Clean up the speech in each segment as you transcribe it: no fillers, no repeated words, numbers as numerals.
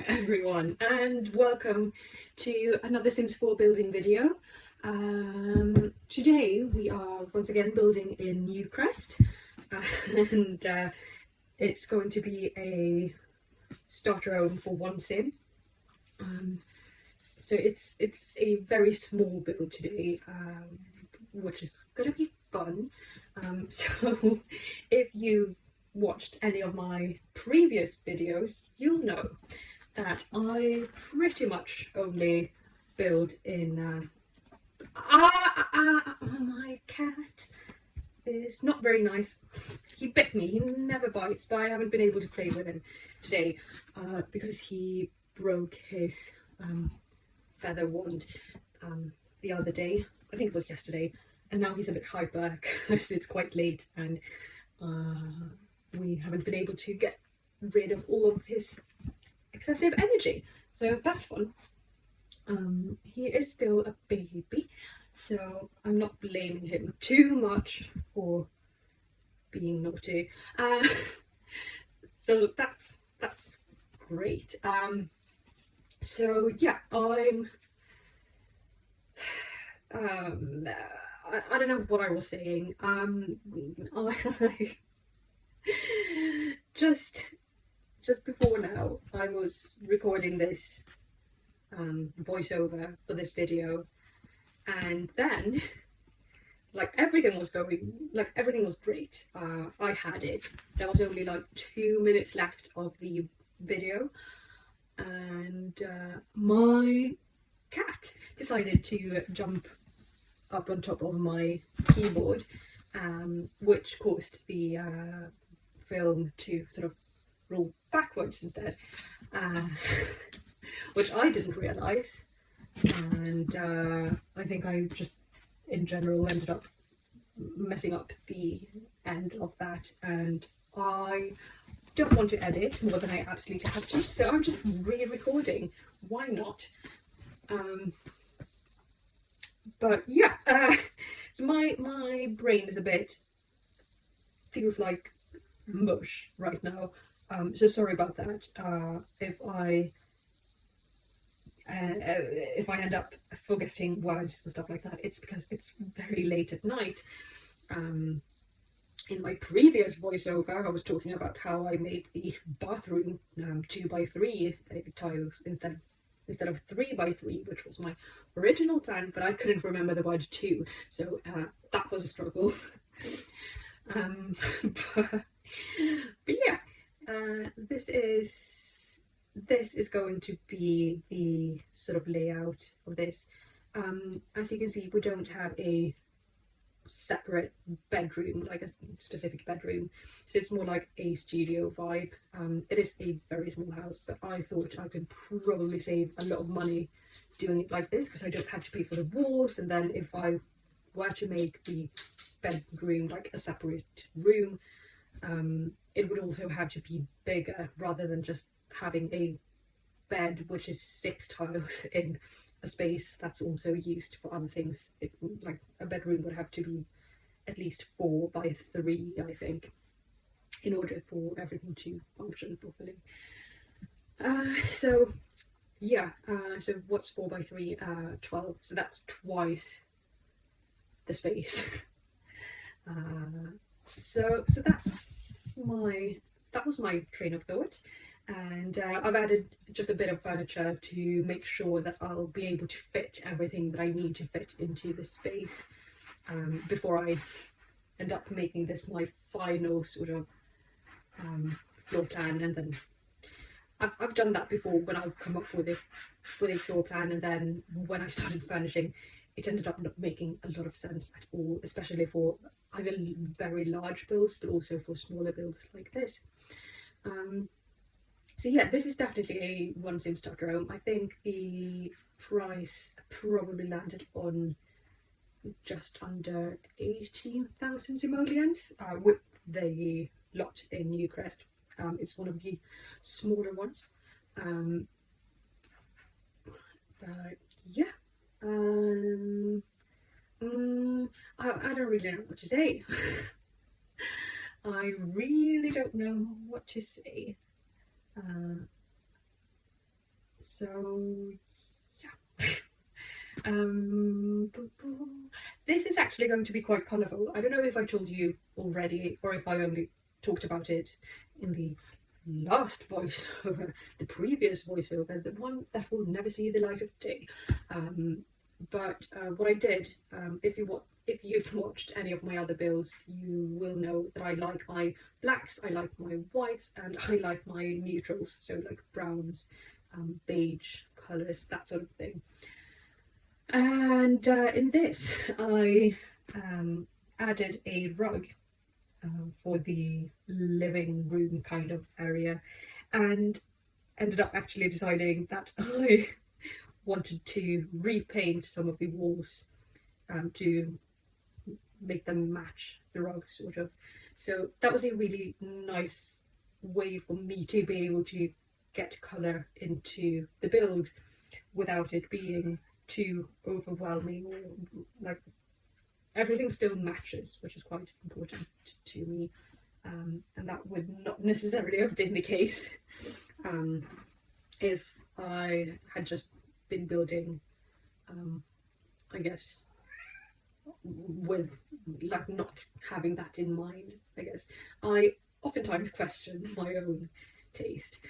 everyone, and welcome to another Sims 4 building video. Today we are once again building in Newcrest, and it's going to be a starter home for one sim. So it's a very small build today, which is going to be fun. So if you've watched any of my previous videos, you'll know that I pretty much only build in my cat is not very nice. He bit me. He never bites, but I haven't been able to play with him today because he broke his feather wand the other day. I think it was yesterday, and now he's a bit hyper because it's quite late and we haven't been able to get rid of all of his excessive energy, so that's fun. He is still a baby, so I'm not blaming him too much for being naughty. So that's great. So yeah, I don't know what I was saying. I just before now, I was recording this voiceover for this video, and then everything was great. I had it. There was only like 2 minutes left of the video, and my cat decided to jump up on top of my keyboard, which caused the film to sort of roll backwards instead, which I didn't realise, and I think I just in general ended up messing up the end of that, and I don't want to edit more than I absolutely have to, so I'm just re-recording. Why not? But yeah, so my brain is feels like mush right now. So sorry about that. If I end up forgetting words or stuff like that, it's because it's very late at night. In my previous voiceover, I was talking about how I made the bathroom 2x3 tiles instead of 3x3, which was my original plan, but I couldn't remember the word 2, so that was a struggle. But yeah, this is going to be the sort of layout of this. As you can see, we don't have a separate bedroom, like a specific bedroom, so it's more like a studio vibe. It is a very small house, but I thought I could probably save a lot of money doing it like this, because I don't have to pay for the walls, and then if I were to make the bedroom like a separate room, it would also have to be bigger rather than just having a bed which is 6 tiles in a space that's also used for other things. Like a bedroom would have to be at least 4x3, I think, in order for everything to function properly. So yeah, so what's 4x3? 12, so that's twice the space. So that was my train of thought, and I've added just a bit of furniture to make sure that I'll be able to fit everything that I need to fit into this space before I end up making this my final sort of floor plan. And then I've done that before when I've come up with a floor plan, and then when I started furnishing, it ended up not making a lot of sense at all, especially for either very large builds but also for smaller builds like this. So yeah, this is definitely a one sim starter home. I think the price probably landed on just under 18,000 simoleons with the lot in Newcrest. It's one of the smaller ones, but yeah, I don't really know what to say. I really don't know what to say. So yeah. This is actually going to be quite colourful. I don't know if I told you already or if I only talked about it in the last voiceover, the previous voiceover, the one that will never see the light of day. But what I did, if you've watched any of my other builds, you will know that I like my blacks, I like my whites, and I like my neutrals, so like browns, beige colours, that sort of thing. And in this, I added a rug for the living room kind of area, and ended up actually deciding that I wanted to repaint some of the walls to make them match the rug, sort of. So that was a really nice way for me to be able to get colour into the build without it being too overwhelming, or like everything still matches, which is quite important to me. And that would not necessarily have been the case if I had just been building, I guess, with like not having that in mind. I guess I oftentimes question my own taste,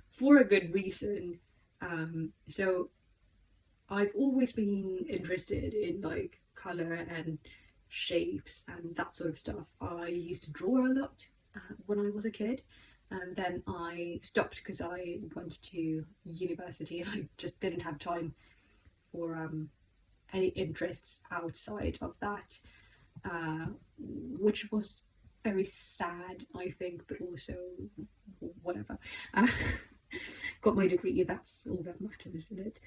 for a good reason. So I've always been interested in like colour and shapes and that sort of stuff. I used to draw a lot when I was a kid, and then I stopped because I went to university and I just didn't have time for any interests outside of that, which was very sad, I think, but also whatever. Got my degree, that's all that matters, isn't it?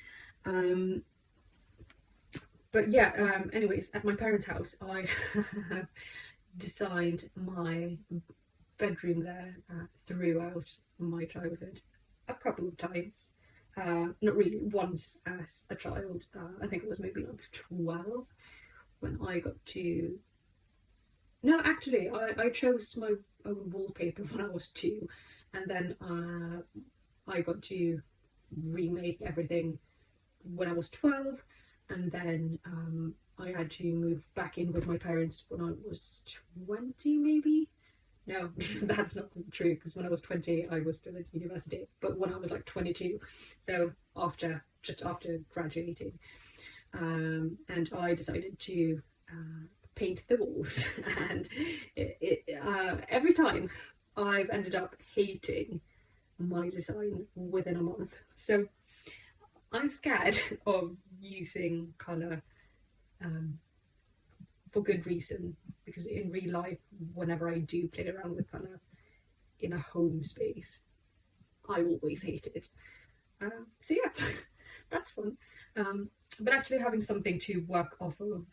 But yeah, anyways, at my parents' house, I have designed my bedroom there throughout my childhood a couple of times. Not really, once as a child. I think it was maybe like 12 when I got to. No, actually, I chose my own wallpaper when I was 2, and then I got to remake everything when I was 12, and then I had to move back in with my parents when I was 20, maybe. No, that's not true, because when I was 20 I was still at university, but when I was like 22, so just after graduating, and I decided to paint the walls and every time I've ended up hating my design within a month. So I'm scared of using colour for good reason, because in real life, whenever I do play around with colour in a home space, I always hate it. So yeah, that's fun. But actually having something to work off of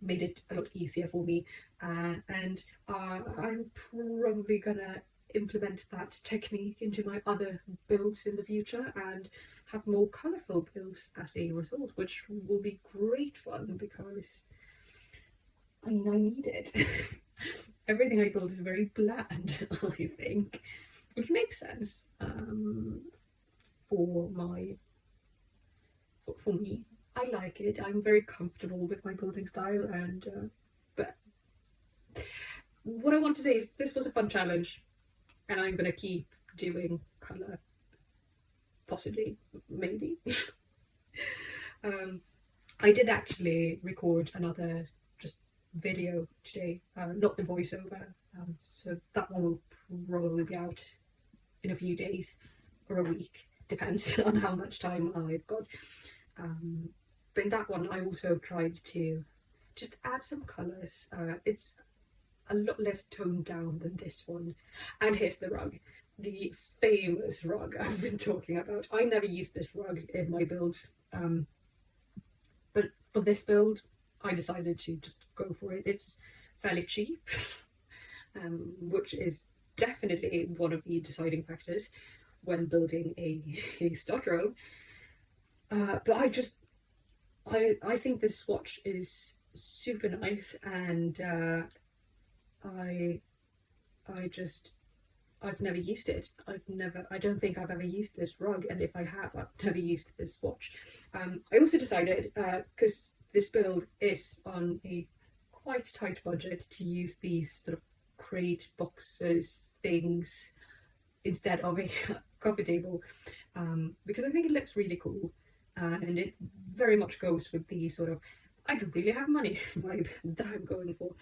made it a lot easier for me, and I'm probably gonna implement that technique into my other builds in the future and have more colourful builds as a result, which will be great fun because I mean, I need it. Everything I build is very bland, I think, which makes sense for my for me. I like it. I'm very comfortable with my building style, and but what I want to say is this was a fun challenge, and I'm gonna keep doing colour, possibly, maybe. I did actually record another just video today, not the voiceover, so that one will probably be out in a few days or a week, depends on how much time I've got. But in that one I also tried to just add some colours. It's a lot less toned down than this one. And here's the rug, the famous rug I've been talking about. I never use this rug in my builds, but for this build I decided to just go for it. It's fairly cheap, which is definitely one of the deciding factors when building a starter home. But I think this swatch is super nice, and I just I've never used it. I don't think I've ever used this rug, and if I have, I've never used this swatch. I also decided, because this build is on a quite tight budget, to use these sort of crate boxes things instead of a coffee table, because I think it looks really cool, and it very much goes with the sort of I don't really have money vibe that I'm going for.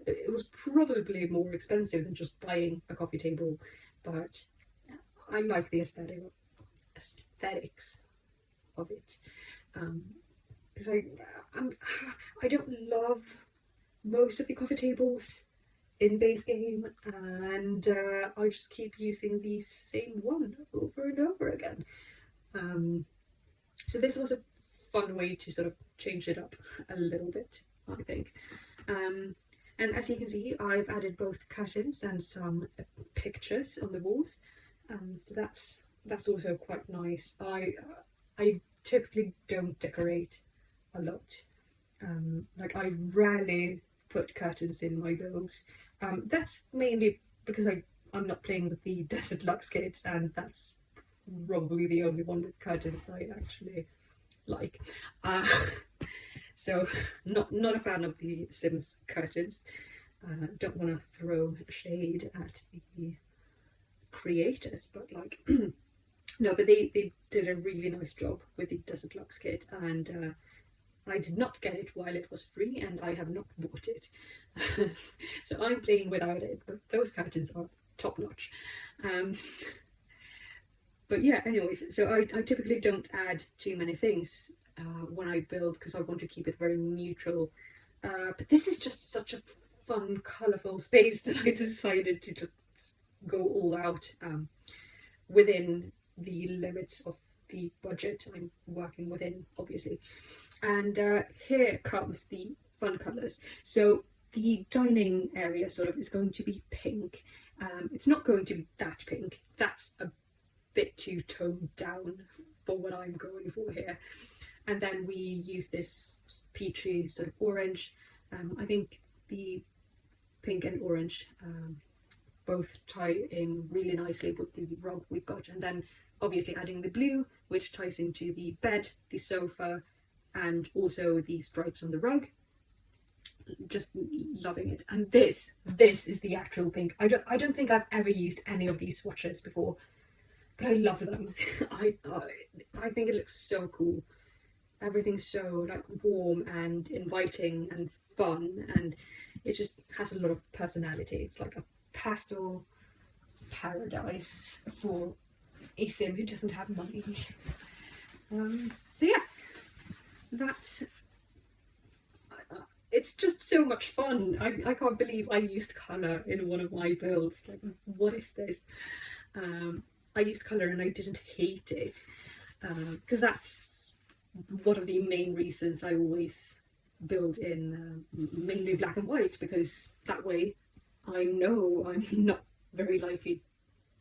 It was probably more expensive than just buying a coffee table, but I like the aesthetics of it. Because I don't love most of the coffee tables in base game, and I just keep using the same one over and over again. So this was a fun way to sort of change it up a little bit, I think. And as you can see, I've added both curtains and some pictures on the walls. So that's also quite nice. I typically don't decorate a lot. Like I rarely put curtains in my builds. That's mainly because I'm not playing with the Desert Lux kit, and that's probably the only one with curtains I actually like. So not a fan of the Sims curtains. Don't want to throw shade at the creators, but like no, but they did a really nice job with the Desert Lux kit, and I did not get it while it was free, and I have not bought it. So I'm playing without it, but those curtains are top notch. But yeah, anyways, so I typically don't add too many things when I build, because I want to keep it very neutral. But this is just such a fun, colourful space that I decided to just go all out within the limits of the budget I'm working within, obviously. And here comes the fun colours. So the dining area sort of is going to be pink. It's not going to be that pink. That's a bit too toned down for what I'm going for here. And then we use this peachy sort of orange. I think the pink and orange both tie in really nicely with the rug we've got, and then obviously adding the blue, which ties into the bed, the sofa, and also the stripes on the rug. Just loving it. And this is the actual pink. I don't think I've ever used any of these swatches before, but I love them. I think it looks so cool. Everything's so like warm and inviting and fun, and it just has a lot of personality. It's like a pastel paradise for a sim who doesn't have money. So yeah, that's it's just so much fun. I can't believe I used colour in one of my builds. Like, what is this? I used colour and I didn't hate it, because that's one of the main reasons I always build in mainly black and white, because that way I know I'm not very likely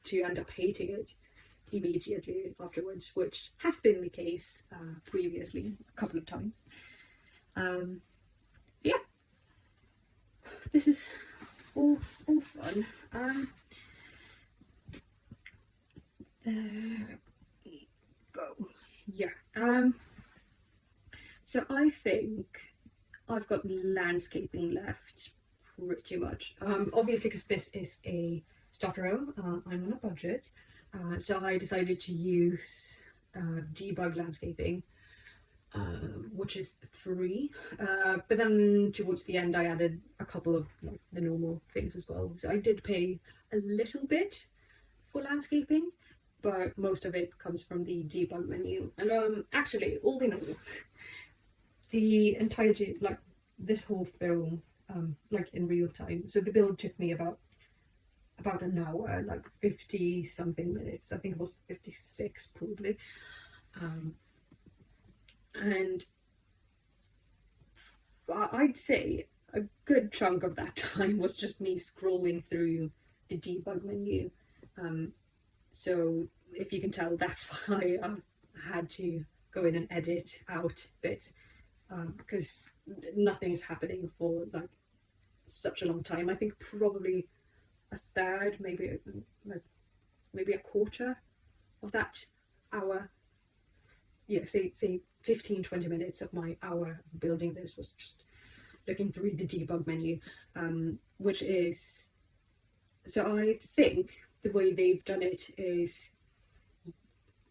to end up hating it immediately afterwards, which has been the case previously a couple of times. Yeah, this is all fun. There we go. Yeah. So I think I've got landscaping left pretty much. Obviously, because this is a starter row, I'm on a budget, so I decided to use debug landscaping, which is free. But then towards the end, I added a couple of like the normal things as well. So I did pay a little bit for landscaping, but most of it comes from the debug menu. And actually, all in all, the entirety, like this whole film, like in real time. So the build took me about an hour, like 50 something minutes. I think it was 56 probably. And I'd say a good chunk of that time was just me scrolling through the debug menu. So if you can tell, that's why I've had to go in and edit out bits, because nothing is happening for like such a long time. I think probably a third, maybe a quarter of that hour. Yeah, say 15-20 minutes of my hour of building this was just looking through the debug menu, which is, so I think the way they've done it is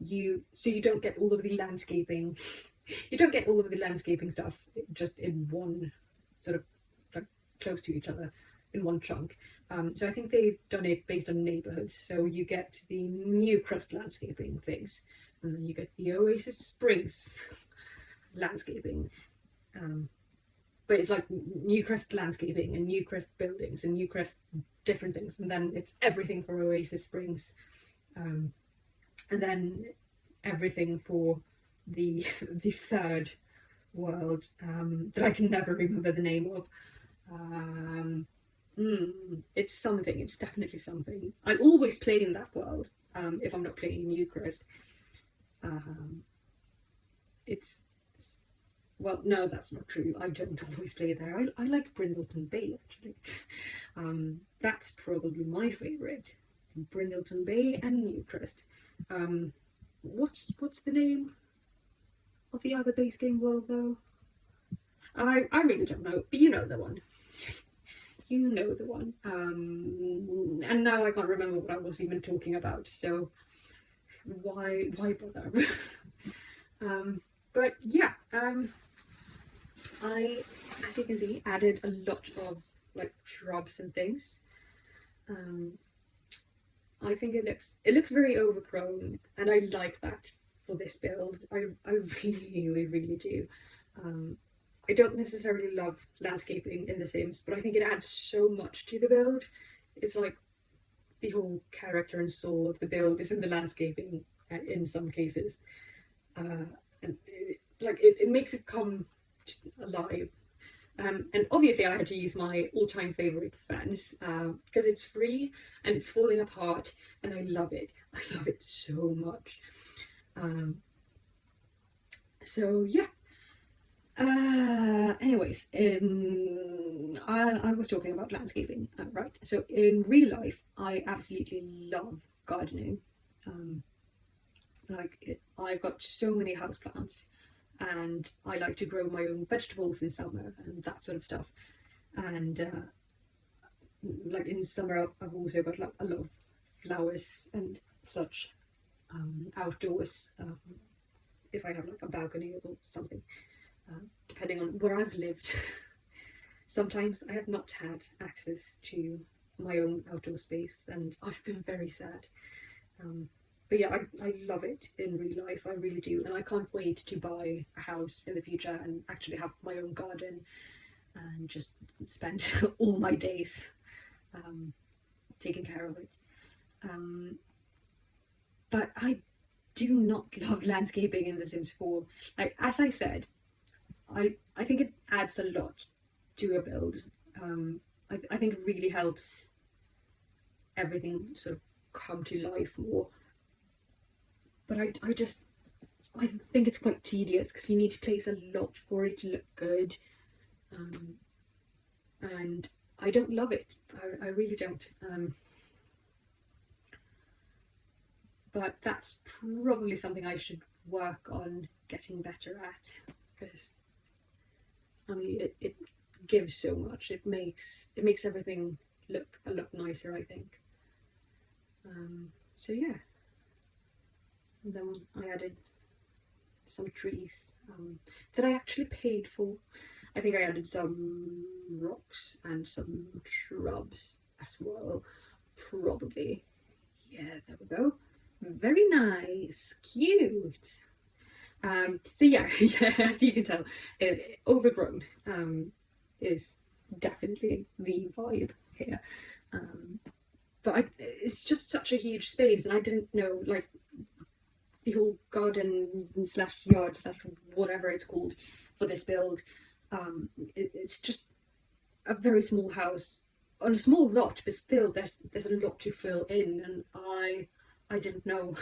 you don't get all of the landscaping you don't get all of the landscaping stuff just in one sort of like close to each other in one chunk. So I think they've done it based on neighborhoods. So you get the Newcrest landscaping things, and then you get the Oasis Springs landscaping. But it's like Newcrest landscaping and Newcrest buildings and Newcrest different things, and then it's everything for Oasis Springs, and then everything for the the third world that I can never remember the name of. It's something. It's definitely something. I always play in that world if I'm not playing Newcrest. It's well, no, that's not true. I don't always play there. I like Brindleton Bay actually. That's probably my favourite. Brindleton Bay and Newcrest. What's the name of the other base game world though? I really don't know, but you know the one. You know the one. And now I can't remember what I was even talking about, so why bother? But yeah, I, as you can see, added a lot of like shrubs and things. I think it looks very overgrown, and I like that for this build. I really do. I don't necessarily love landscaping in The Sims, but I think it adds so much to the build. It's like the whole character and soul of the build is in the landscaping in some cases, and it makes it come alive. And obviously I had to use my all-time favourite fence because it's free and it's falling apart, and I love it. I love it so much. So yeah. Anyways, I was talking about landscaping, right? So in real life, I absolutely love gardening. I've got so many houseplants, and I like to grow my own vegetables in summer and that sort of stuff. And like in summer, I've also got like a lot of flowers and such outdoors. If I have like a balcony or something. Depending on where I've lived. Sometimes I have not had access to my own outdoor space, and I've been very sad. But yeah, I love it in real life, I really do, and I can't wait to buy a house in the future and actually have my own garden and just spend all my days taking care of it. But I do not love landscaping in The Sims 4. Like, as I said, I think it adds a lot to a build. I think it really helps everything sort of come to life more. But I think it's quite tedious because you need to place a lot for it to look good. And I don't love it. I really don't. But that's probably something I should work on getting better at, because I mean, it gives so much. It makes everything look a lot nicer, I think. So yeah. And then I added some trees that I actually paid for. I think I added some rocks and some shrubs as well. Probably. Yeah, there we go. Very nice. Cute. So yeah, as you can tell, overgrown is definitely the vibe here. But it's just such a huge space, and I didn't know, like, the whole garden slash yard slash whatever it's called for this build. It's just a very small house on a small lot, but still there's a lot to fill in, and I didn't know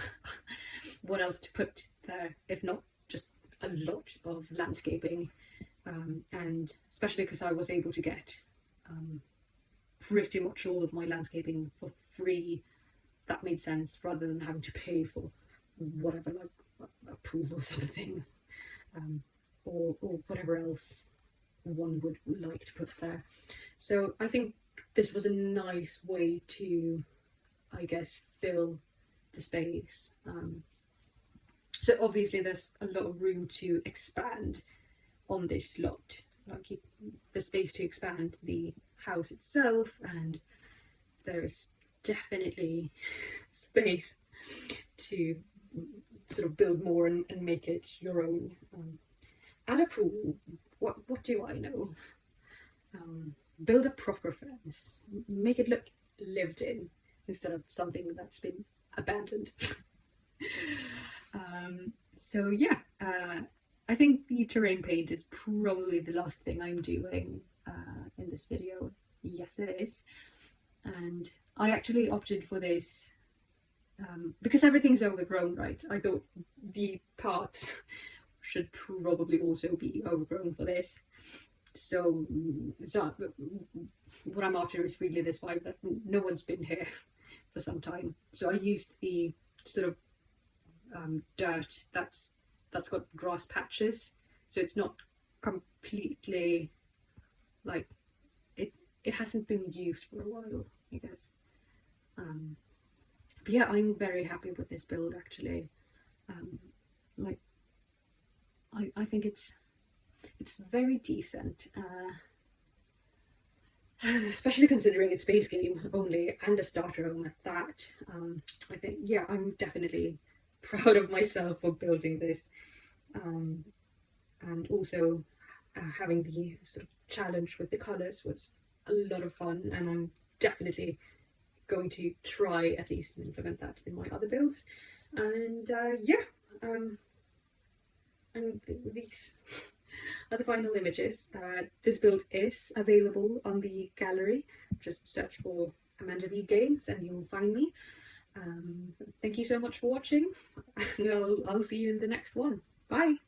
what else to put there if not just a lot of landscaping, and especially because I was able to get pretty much all of my landscaping for free. That made sense, rather than having to pay for whatever, like a pool or something, or whatever else one would like to put there. So I think this was a nice way to, I guess, fill the space. So obviously there's a lot of room to expand on this lot, like the space to expand the house itself, and there's definitely space to sort of build more and make it your own. Add a pool. What do I know? Build a proper fence. Make it look lived in instead of something that's been abandoned. So yeah, I think the terrain paint is probably the last thing I'm doing in this video. Yes, it is. And I actually opted for this because everything's overgrown, right? I thought the parts should probably also be overgrown for this. So what I'm after is really this vibe that no one's been here for some time. So I used the sort of dirt that's got grass patches, so it's not completely like it hasn't been used for a while, I guess. But yeah, I'm very happy with this build actually. Like I think it's very decent, especially considering it's base game only and a starter home at that. I think, yeah, I'm definitely proud of myself for building this, and also having the sort of challenge with the colours was a lot of fun, and I'm definitely going to try at least implement that in my other builds. And and these are the final images. This build is available on the gallery. Just search for Amanda V Games and you'll find me. Thank you so much for watching, and I'll see you in the next one. Bye!